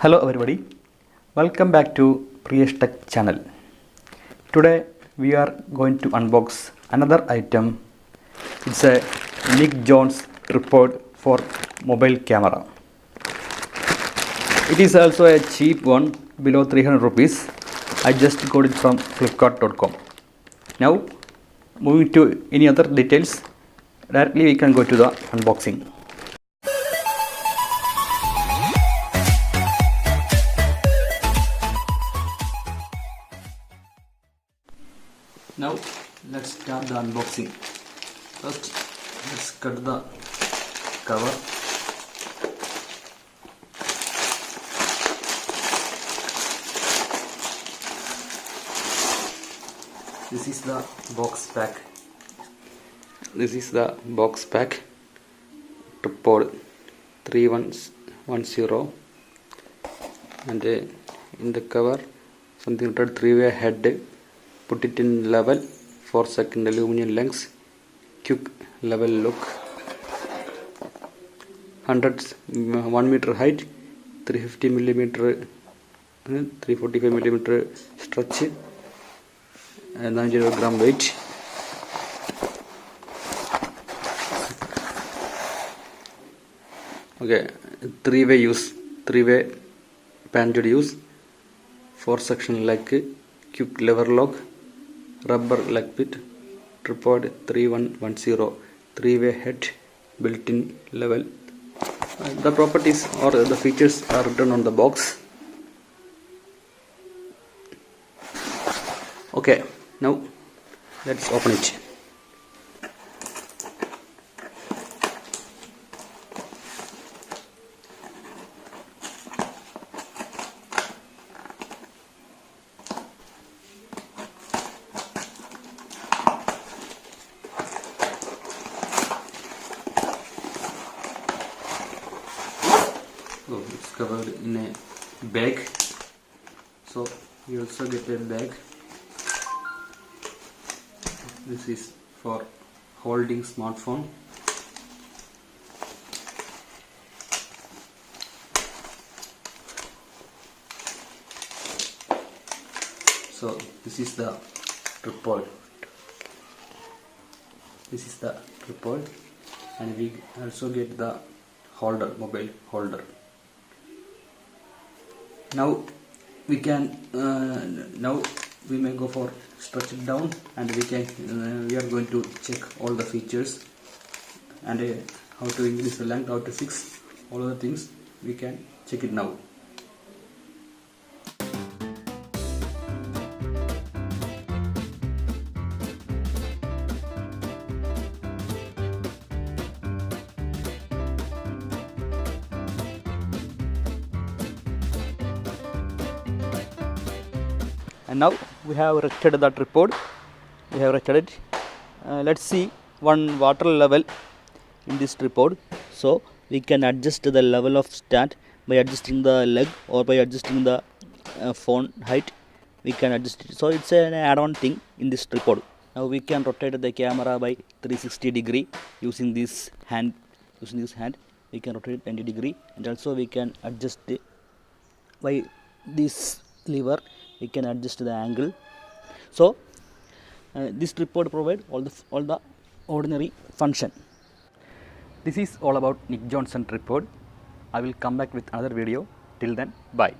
Hello everybody, welcome back to Priyesh Tech channel. Today we are going to unbox another item. It's a Nick Jones tripod for mobile camera. It is also a cheap one, below 300 rupees. I just got it from flipkart.com. Now moving to any other details, directly we can go to the unboxing. Now let's start the unboxing. First let's cut the cover. This is the box pack. This is the box pack. Tripod 3110, and in the cover something written 3-way head. Put it in level, 4-second aluminum length, quick level look, 1 meter height, 350 millimeter, 345 millimeter stretch, and 90 gram weight. Okay, 3-way use, 3-way panced use, 4-section like quick lever lock, rubber leg bit, tripod 3110, 3-way head, built-in level. The properties or the features are written on the box. Okay, now let's open it. Oh, it's covered in a bag, so you also get a bag. This is for holding smartphone. So this is the tripod. This is the tripod, and we also get the holder, mobile holder. Now we can now we may go for stretch it down, and we are going to check all the features and how to increase the length, how to fix all of the things. We can check it now. And now we have rested the tripod. We have rested it. Let's see one water level in this tripod. So we can adjust the level of stand by adjusting the leg or by adjusting the phone height. We can adjust it. So it's an add-on thing in this tripod. Now we can rotate the camera by 360 degree using this hand. We can rotate it 90 degree, and also we can adjust it by this lever. We can adjust the angle. So this tripod provides all the ordinary function. This is all about Nick Johnson tripod. I will come back with another video. Till then, bye.